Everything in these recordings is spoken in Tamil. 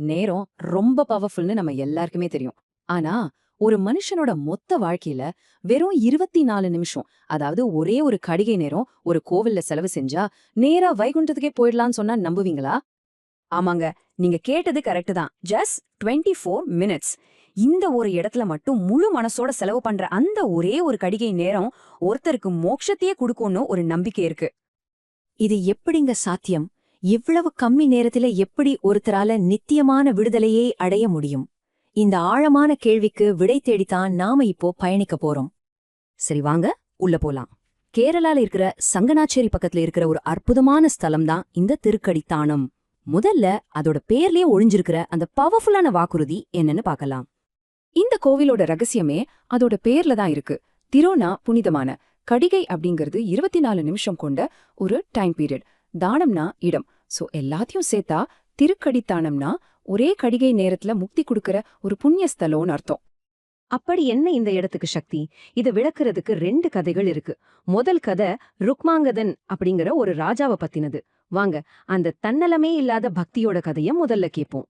நேரம் ரொம்ப பவர்ஃபுல்னு நம்ம எல்லாருக்குமே தெரியும். ஆனா, ஒரு மனுஷனோட மொத்த வாழ்க்கையில வெறும் 24 நிமிஷம், அதாவது ஒரே ஒரு கடிகை நேரம் ஒரு கோவில்ல செலவு செஞ்சா, நேரா வைகுண்டத்துக்கே போயிடலாம்னு சொன்னா நம்புவீங்களா? ஆமாங்க, நீங்க கேட்டது கரெக்ட் தான். Just 24 minutes. இந்த ஒரு இடத்துல மட்டும் முழு மனசோட செலவு பண்ற அந்த ஒரே ஒரு கடிகை நேரம் ஒருத்தருக்கு மோட்சத்தையே கொடுக்கும்னு ஒரு நம்பிக்கை இருக்கு. இது எப்படிங்க சாத்தியம்? இவ்வளவு கம்மி நேரத்தில எப்படி ஒருத்தரால நித்தியமான விடுதலையை அடைய முடியும்? இந்த ஆழமான கேள்விக்கு விடை தேடித்தான் நாம இப்போ பயணிக்க போறோம். சரி வாங்க, உள்ள போலாம். கேரளால இருக்கிற சங்கனாச்சேரி பக்கத்துல இருக்கிற ஒரு அற்புதமான ஸ்தலம் தான் இந்த திருக்கடித்தானம். முதல்ல அதோட பேர்லயே ஒளிஞ்சிருக்கிற அந்த பவர்ஃபுல்லான வாக்குறுதி என்னன்னு பார்க்கலாம். இந்த கோவிலோட ரகசியமே அதோட பேர்ல தான் இருக்கு. திரோனா புனிதமான, கடிகை அப்படிங்கிறது 24 நிமிஷம் கொண்ட ஒரு டைம் பீரியட். தானம்னா இடம். சோ எல்லாத்தையும் சேர்த்தா திருக்கடித்தானம்னா ஒரே கடிகை நேரத்துல முக்தி கொடுக்கற ஒரு புண்ணிய ஸ்தலம்னு அர்த்தம். அப்படி என்ன இந்த இடத்துக்கு சக்தி? இத விளக்குறதுக்கு 2 கதைகள் இருக்கு. முதல் கதை ருக்மாங்கதன் அப்படிங்கிற ஒரு ராஜாவை பத்தினது. வாங்க, அந்த தன்னலமே இல்லாத பக்தியோட கதைய முதல்ல கேட்போம்.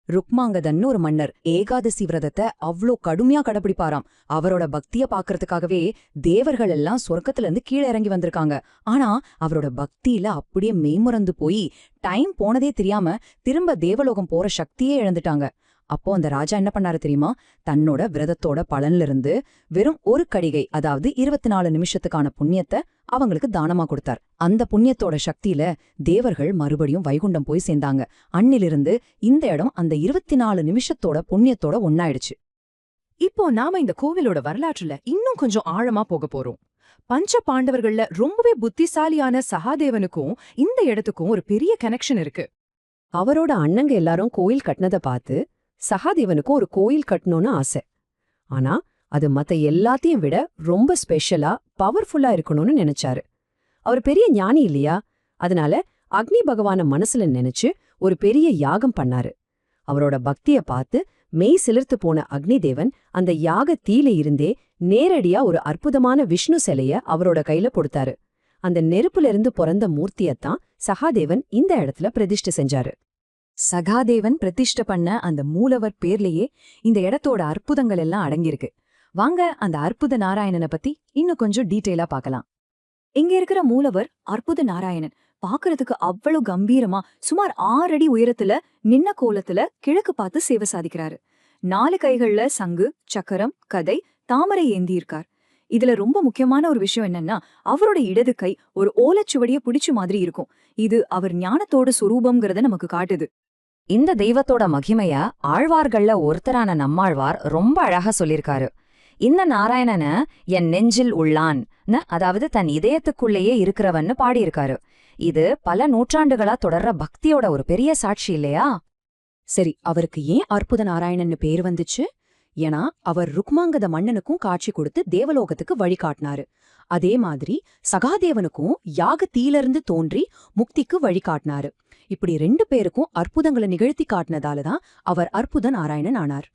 ருக்மாங்கதன் ஒரு மன்னர் ஏகாதசி விரதத்தை அவ்ளோ கடுமையா கடைபிடிப்பாராம். அவரோட பக்திய பாக்குறதுக்காகவே தேவர்கள் எல்லாம் சொர்க்கத்துல இருந்து கீழே இறங்கி வந்திருக்காங்க. ஆனா அவரோட பக்தியில அப்படியே மெய்மறந்து போய் டைம் போனதே தெரியாம திரும்ப தேவலோகம் போற சக்தியே இழந்துட்டாங்க. அப்போ அந்த ராஜா என்ன பண்ணாரு தெரியுமா? தன்னோட விரதத்தோட பலன்ல இருந்து வெறும் ஒரு கடிகை, அதாவது 24 நிமிஷத்துக்கான புண்ணியத்தை அவங்களுக்கு தானமா கொடுத்தார். அந்த புண்ணியத்தோட சக்தியில தேவர்கள் மறுபடியும் வைகுண்டம் போய் சேர்ந்தாங்க. அன்னிலிருந்து இந்த இடம் அந்த 24 நிமிஷத்தோட புண்ணியத்தோட ஒன்னாயிடுச்சு. இப்போ நாம இந்த கோவிலோட வரலாற்றுல இன்னும் கொஞ்சம் ஆழமா போக போறோம். பஞ்ச பாண்டவர்கள்ல ரொம்பவே புத்திசாலியான சகாதேவனுக்கும் இந்த இடத்துக்கும் ஒரு பெரிய கனெக்ஷன் இருக்கு. அவரோட அண்ணங்க எல்லாரும் கோயில் கட்டினதை பார்த்து சகாதேவனுக்கும் ஒரு கோயில் கட்டணும்னு ஆசை. ஆனா அது மத்த எல்லாத்தையும் விட ரொம்ப ஸ்பெஷலா பவர்ஃபுல்லா இருக்கணும்னு நினைச்சாரு. அவர் பெரிய ஞானி இல்லையா? அதனால அக்னி பகவான மனசுல நினைச்சு ஒரு பெரிய யாகம் பண்ணாரு. அவரோட பக்திய பார்த்து மெய் சிலிர்த்து போன அக்னி தேவன் அந்த யாக தீல இருந்தே நேரடியா ஒரு அற்புதமான விஷ்ணு சிலைய அவரோட கையில கொடுத்தாரு. அந்த நெருப்புல இருந்து பிறந்த மூர்த்தியத்தான் சகாதேவன் இந்த இடத்துல பிரதிஷ்டை செஞ்சாரு. சகாதேவன் பிரதிஷ்ட பண்ண அந்த மூலவர் பேர்லயே இந்த இடத்தோட அற்புதங்கள் எல்லாம் அடங்கியிருக்கு. வாங்க அந்த அற்புத நாராயணனை பத்தி இன்னும் கொஞ்சம் டீட்டெயிலா பார்க்கலாம். இங்க இருக்கிற மூலவர் அற்புத நாராயணன் பாக்குறதுக்கு அவ்வளவு கம்பீரமா சுமார் 6 அடி உயரத்துல நின்ன கோலத்துல கிழக்கு பார்த்து சேவை சாதிக்கிறாரு. 4 கைகள்ல சங்கு, சக்கரம், கதை, தாமரை ஏந்தி இருக்கார். இதுல ரொம்ப முக்கியமான ஒரு விஷயம் என்னன்னா, அவரோட இடது கை ஒரு ஓலைச்சுவடிய பிடிச்ச மாதிரி இருக்கும். இது அவர் ஞானத்தோட சுரூபம்ங்கிறத நமக்கு காட்டுது. இந்த தெய்வத்தோட மகிமைய ஆழ்வார்கள்ல ஒருத்தரான நம்மாழ்வார் ரொம்ப அழகா சொல்லிருக்காரு. இந்த நாராயணன என் நெஞ்சில் உள்ளான், அதாவது தன் இதயத்துக்குள்ளேயே இருக்கிறவன்னு பாடியிருக்காரு. இது பல நூற்றாண்டுகளா தொடர்ற பக்தியோட ஒரு பெரிய சாட்சி இல்லையா? சரி, அவருக்கு ஏன் அற்புத நாராயணன்னு பேர் வந்துச்சு? ஏன்னா அவர் ருக்மாங்கத மன்னனுக்கும் காட்சி கொடுத்து தேவலோகத்துக்கு வழிகாட்டினாரு. அதே மாதிரி சகாதேவனுக்கும் யாகத்தீலிருந்து தோன்றி முக்திக்கு வழிகாட்டினாரு. இப்படி 2 பேருக்கும் அற்புதங்களை நிகழ்த்தி காட்டினதாலதான் அவர் அற்புத நாராயணன் ஆனார்.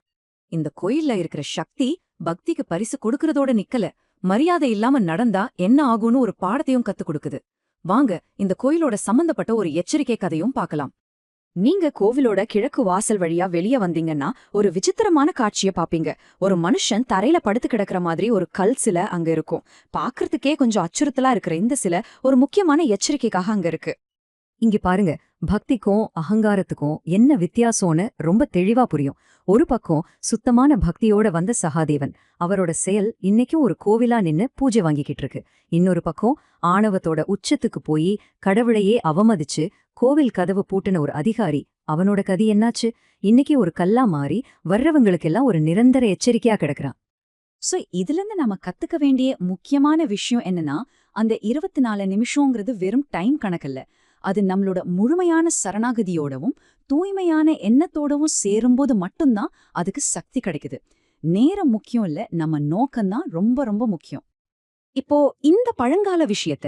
இந்த கோயில்ல இருக்கிற சக்தி பக்திக்கு பரிசு கொடுக்கறதோட நிக்கல, மரியாதை இல்லாம நடந்தா என்ன ஆகும்னு ஒரு பாடத்தையும் கத்து கொடுக்குது. வாங்க இந்த கோயிலோட சம்பந்தப்பட்ட ஒரு எச்சரிக்கை கதையும் பார்க்கலாம். நீங்க கோவிலோட கிழக்கு வாசல் வழியா வெளிய வந்தீங்கன்னா ஒரு விசித்திரமான காட்சிய பாப்பீங்க. ஒரு மனுஷன் தரையில படுத்து கிடக்கிற மாதிரி ஒரு கல் சிலை அங்க இருக்கும். பாக்குறதுக்கே கொஞ்சம் அச்சுறுத்தலா இருக்கிற இந்த சிலை ஒரு முக்கியமான எச்சரிக்கைக்காக அங்க இருக்கு. இங்க பாருங்க, பக்திக்கும் அகங்காரத்துக்கும் என்ன வித்தியாசம்னு ரொம்ப தெளிவா புரியும். ஒரு பக்கம் சுத்தமான பக்தியோட வந்த சகாதேவன், அவரோட செயல் இன்னைக்கும் ஒரு கோவிலா நின்னு பூஜை வாங்கிக்கிட்டு இருக்கு. இன்னொரு பக்கம் ஆணவத்தோட உச்சத்துக்கு போய் கடவுளையே அவமதிச்சு கோவில் கதவு பூட்டின ஒரு அதிகாரி, அவனோட கதி என்னாச்சு? இன்னைக்கு ஒரு கல்லா மாறி வர்றவங்களுக்கெல்லாம் ஒரு நிரந்தர எச்சரிக்கையா கிடக்குறான். சோ இதுல இருந்து நாம கத்துக்க வேண்டிய முக்கியமான விஷயம் என்னன்னா, அந்த 24 நிமிஷம்ங்கிறது வெறும் டைம் கணக்கல்ல. அது நம்மளோட முழுமையான சரணாகதியோடவும் தூய்மையான எண்ணத்தோடவும் சேரும்போது மட்டும்தான் அதுக்கு சக்தி கிடைக்குது. நேரம் முக்கியம் இல்ல, நம்ம நோக்கம்தான் ரொம்ப ரொம்ப முக்கியம். இப்போ இந்த பழங்கால விஷயத்த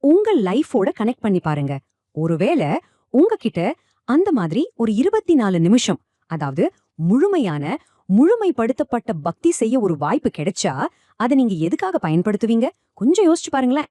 உங்க லைஃபோட கனெக்ட் பண்ணி பாருங்க. ஒருவேளை உங்ககிட்ட அந்த மாதிரி ஒரு 24 நிமிஷம், அதாவது முழுமைப்படுத்தப்பட்ட பக்தி செய்ய ஒரு வாய்ப்பு கிடைச்சா அதை நீங்க எதுக்காக பயன்படுத்துவீங்க? கொஞ்சம் யோசிச்சு பாருங்களேன்.